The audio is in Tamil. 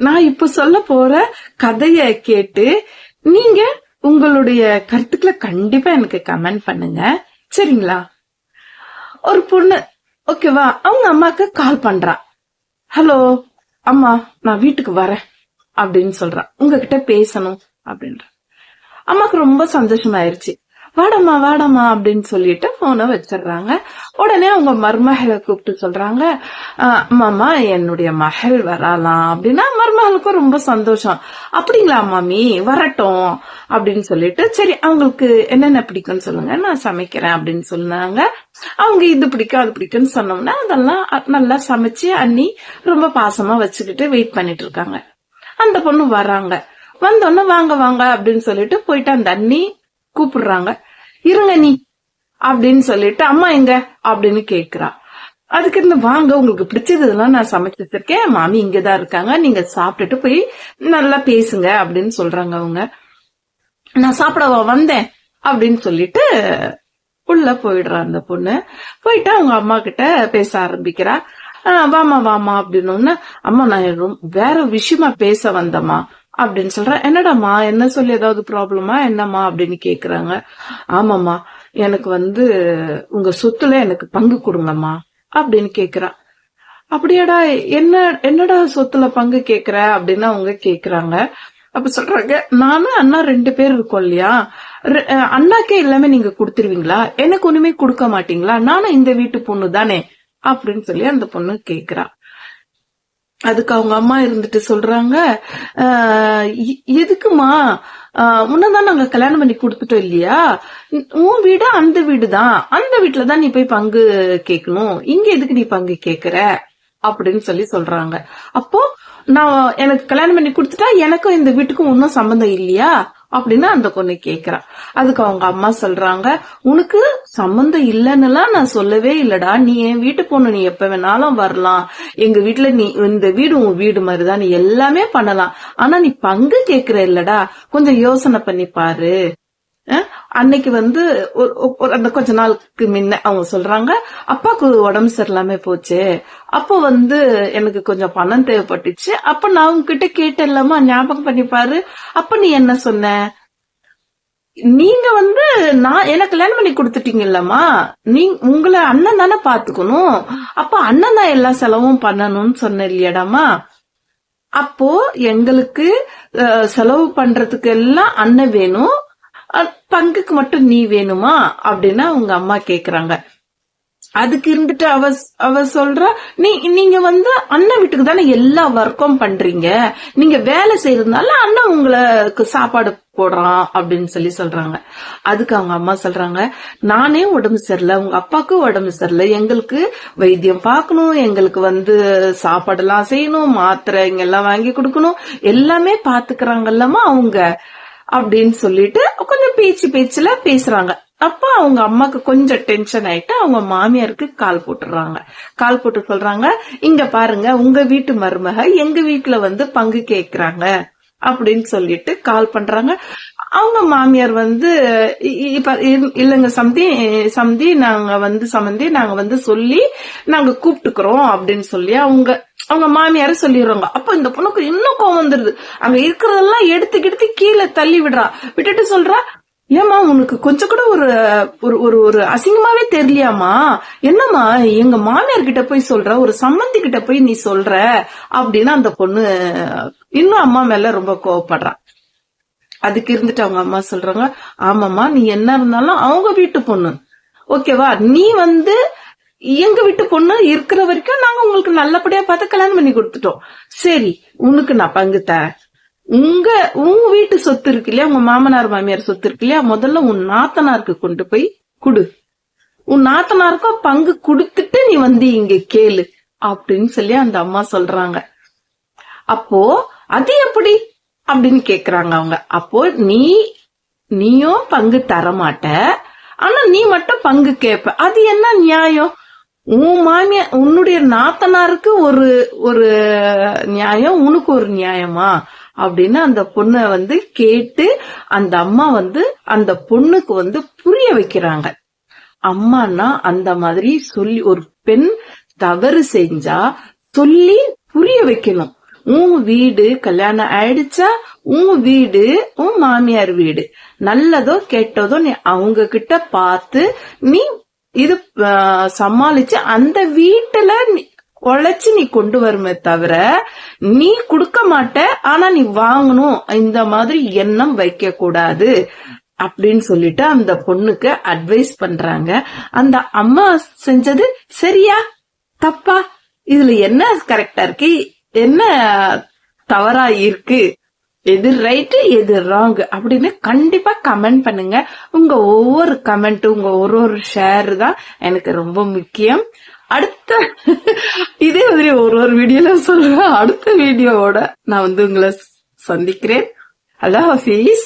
நான் இப்ப சொல்ல போற கதைய கேட்டு நீங்க உங்களுடைய கருத்துக்களை கண்டிப்பா எனக்கு கமெண்ட் பண்ணுங்க, சரிங்களா? ஒரு பொண்ணு ஓகேவா, அவங்க அம்மாக்கு கால் பண்றா. ஹலோ அம்மா, நான் வீட்டுக்கு வரேன் அப்படின்னு சொல்றா. உங்ககிட்ட பேசணும் அப்படின்ற. அம்மாக்கு ரொம்ப சந்தோஷமாயிருச்சு. வாடம்மா வாடம்மா அப்படின்னு சொல்லிட்டு போனை வச்சிடுறாங்க. உடனே அவங்க மருமகளை கூப்பிட்டு சொல்றாங்க, மாமா என்னுடைய மகள் வரலாம் அப்படின்னா மருமகளுக்கும் ரொம்ப சந்தோஷம். அப்படிங்களா மாமி, வரட்டும் அப்படின்னு சொல்லிட்டு, சரி அவங்களுக்கு என்னென்ன பிடிக்கும்னு சொல்லுங்க, நான் சமைக்கிறேன் அப்படின்னு சொன்னாங்க. அவங்க இது பிடிக்கும் அது பிடிக்கும்னு சொன்னோம்னா அதெல்லாம் நல்லா சமைச்சு அண்ணி ரொம்ப பாசமா வச்சுக்கிட்டு வெயிட் பண்ணிட்டு இருக்காங்க. அந்த பொண்ணு வர்றாங்க. வந்தோன்னு வாங்க வாங்க அப்படின்னு சொல்லிட்டு போயிட்டு அந்த அண்ணி கூப்பிடுறாங்க. இருங்க நீ அப்படின்னு சொல்லிட்டு, அம்மா எங்க அப்படின்னு கேக்குறா. அதுக்கு இருந்து, வாங்க உங்களுக்கு பிடிச்சதுலாம் நான் சமைச்சு வச்சிருக்கேன், மாமி இங்கதான் இருக்காங்க, நீங்க சாப்பிட்டுட்டு போய் நல்லா பேசுங்க அப்படின்னு சொல்றாங்க. அவங்க நான் சாப்பிடவா வந்தேன் அப்படின்னு சொல்லிட்டு உள்ள போயிடுறா. அந்த பொண்ணு போயிட்டு அவங்க அம்மா கிட்ட பேச ஆரம்பிக்கிறா. வாமா வாமா அப்படின்னு, அம்மா நான் வேற விஷயமா பேச வந்தம்மா அப்படின்னு சொல்றேன். என்னடாமா, என்ன சொல்லி ஏதாவது ப்ராப்ளமா என்னம்மா அப்படின்னு கேக்குறாங்க. ஆமாம்மா, எனக்கு உங்க சொத்துல எனக்கு பங்கு கொடுங்கம்மா அப்படின்னு கேக்குறா. அப்படியாடா, என்னடா சொத்துல பங்கு கேக்குற அப்படின்னு அவங்க கேக்குறாங்க. அப்ப சொல்றாங்க, நானும் அண்ணா 2 பேர் இருக்கோம் இல்லையா, அண்ணாக்கே எல்லாமே நீங்க கொடுத்துருவீங்களா, எனக்கு ஒண்ணுமே கொடுக்க மாட்டீங்களா, நானும் இந்த வீட்டு பொண்ணு தானே அப்படின்னு சொல்லி அந்த பொண்ணு கேக்குறா. அதுக்கு அவங்க அம்மா இருந்துட்டு சொல்றாங்க, எதுக்குமா, முன்னதான் நாங்க கல்யாணம் பண்ணி கொடுத்துட்டோம் இல்லையா, உன் வீடு அந்த வீடுதான், அந்த வீட்டுலதான் நீ போய் பங்கு கேட்கணும், இங்க எதுக்கு நீ பங்கு கேக்குற அப்படின்னு சொல்லி சொல்றாங்க. அப்போ நான் எனக்கு கல்யாணம் பண்ணி கொடுத்துட்டா எனக்கும் இந்த வீட்டுக்கும் ஒன்னும் சம்பந்தம் இல்லையா அப்படின்னு அந்த பொண்ணு கேக்குறா. அதுக்கு அவங்க அம்மா சொல்றாங்க, உனக்கு சம்பந்தம் இல்லன்னுலாம் நான் சொல்லவே இல்லடா, நீ என் வீட்டு பொண்ணு, நீ எப்ப வேணாலும் வரலாம், எங்க வீட்டுல நீ இந்த வீடு உன் வீடு மாதிரிதான், நீ எல்லாமே பண்ணலாம், ஆனா நீ பங்கு கேக்குற இல்லடா, கொஞ்சம் யோசனை பண்ணி பாரு. அன்னைக்கு அந்த கொஞ்ச நாளுக்கு முன்ன அவங்க சொல்றாங்க, அப்பாக்கு உடம்பு சரியில்லாம போச்சு, அப்போ எனக்கு கொஞ்சம் பணம் தேவைப்பட்டுச்சு, அப்ப நான் உங்ககிட்ட கேட்டேன்லமா, ஞாபகம் பண்ணி பாரு, அப்ப நீ என்ன சொன்ன, நீங்க நான் எனக்கு கல்யாணம் பண்ணி கொடுத்துட்டீங்கல்லம்மா, உங்களை அண்ணன் தானே பாத்துக்கணும், அப்ப அண்ணன் தான் எல்லா செலவும் பண்ணணும்னு சொன்ன இல்லையாடாமா, அப்போ எங்களுக்கு செலவு பண்றதுக்கு எல்லாம் அண்ணன் வேணும், பங்குக்கு மட்டும் நீ வேணுமா அப்படின்னு அவங்க அம்மா கேக்குறாங்க. அதுக்கு இருந்துட்டு அவ சொல்றா, நீங்க அண்ணன் வீட்டுக்கு தானே எல்லா ஒர்க்கும் பண்றீங்க, நீங்க வேலை செய்யறதுனால அண்ணன் உங்களுக்கு சாப்பாடு போடுறான் அப்படின்னு சொல்லி சொல்றாங்க. அதுக்கு அவங்க அம்மா சொல்றாங்க, நானே உடம்பு சரியில்லை, உங்க அப்பாவுக்கு உடம்பு சரியில்லை, எங்களுக்கு வைத்தியம் பார்க்கணும், எங்களுக்கு சாப்பாடு எல்லாம் செய்யணும், மாத்திரை எல்லாம் வாங்கி கொடுக்கணும், எல்லாமே பாத்துக்கிறாங்கல்லமா அவங்க அப்படின்னு சொல்லிட்டு கொஞ்சம் பேச்சுல பேசுறாங்க. அப்ப அவங்க அம்மாக்கு கொஞ்சம் டென்ஷன் ஆயிட்டு அவங்க மாமியாருக்கு கால் போட்டுறாங்க. கால் போட்டு சொல்றாங்க, இங்க பாருங்க, உங்க வீட்டு மருமக எங்க வீட்டுல பங்கு கேக்குறாங்க அப்படின்னு சொல்லிட்டு கால் பண்றாங்க. அவங்க மாமியார் இல்லங்க சம்தி நாங்க சொல்லி நாங்க கூப்பிட்டுக்கிறோம் அப்படின்னு சொல்லி அவங்க மாமியார சொல்லிடுறாங்க. அப்ப இந்த பொண்ணுக்கு இன்னும் கோவம் வந்துருது. அங்க இருக்கிறதெல்லாம் எடுத்து கீழே தள்ளி விட்டுட்டு சொல்றா, ஏமா உனக்கு கொஞ்சம் கூட ஒரு அசிங்கமாவே தெரியலையாமா, என்னம்மா எங்க மாமியார் கிட்ட போய் சொல்ற, ஒரு சம்மந்தி கிட்ட போய் நீ சொல்ற அப்படின்னு அந்த பொண்ணு இன்னும் அம்மா மேல ரொம்ப கோவப்படுறா. அதுக்கு இருந்துட்டு அவங்க அம்மா சொல்றாங்க, ஆமாமா, நீ என்ன இருந்தாலும் அவங்க வீட்டு பொண்ணு, ஓகேவா, நீ எங்க வீட்டு பொண்ணு இருக்கிற வரைக்கும் நாங்க உங்களுக்கு நல்லபடியா பார்த்து கல்யாணம் பண்ணி கொடுத்துட்டோம், சரி உனக்கு நான் பங்கு தரேன், உங்க வீட்டு சொத்து இருக்கு இல்லையா, உங்க மாமனார் மாமியார் சொத்து இருக்கு இல்லையா, முதல்ல உன் நாத்தனாருக்கு கொண்டு போய் குடு, உன் நாத்தனாருக்கும் பங்கு குடுத்துட்டு நீ இங்க கேளு அப்படின்னு சொல்லி அந்த அம்மா சொல்றாங்க. அப்போ அது எப்படி அப்படின்னு கேக்குறாங்க அவங்க. அப்போ நீயும் பங்கு தர மாட்ட, ஆனா நீ மட்டும் பங்கு கேப்ப, அது என்ன நியாயம், உன் மாமியார் உன்னுடைய நாத்தனாருக்கு ஒரு நியாயம், உனக்கு ஒரு நியாயமா அப்படின்னு அந்த பொண்ணு கேட்டு அந்த அம்மா அந்த பொண்ணுக்கு புரிய வைக்கிறாங்க. அம்மானா அந்த மாதிரி சொல்லி, ஒரு பெண் தவறு செஞ்சா சொல்லி புரிய வைக்கணும். உன் வீடு கல்யாணம் ஆயிடுச்சா, உன் வீடு உன் மாமியார் வீடு, நல்லதோ கெட்டதோ நீ அவங்க கிட்ட பார்த்து நீ இது சமாளிச்சு அந்த வீட்டுல உழைச்சு நீ கொண்டு வருமே தவிர நீ கொடுக்க மாட்ட, ஆனா நீ வாங்கணும், இந்த மாதிரி எண்ணம் வைக்க கூடாது அப்படின்னு சொல்லிட்டு அந்த பொண்ணுக்கு அட்வைஸ் பண்றாங்க. அந்த அம்மா செஞ்சது சரியா தப்பா, இதுல என்ன கரெக்டா இருக்கு, என்ன தவறா இருக்கு, எது ரைட்டு எது ராங் அப்படின்னு கண்டிப்பா கமெண்ட் பண்ணுங்க. உங்க ஒவ்வொரு கமெண்ட், உங்க ஒரு ஷேர் தான் எனக்கு ரொம்ப முக்கியம். அடுத்த இதே மாதிரி ஒரு வீடியோல சொல்லுவேன். அடுத்த வீடியோவோட நான் உங்களை சந்திக்கிறேன். அல்லாஹ் ஹாஃபிஸ்.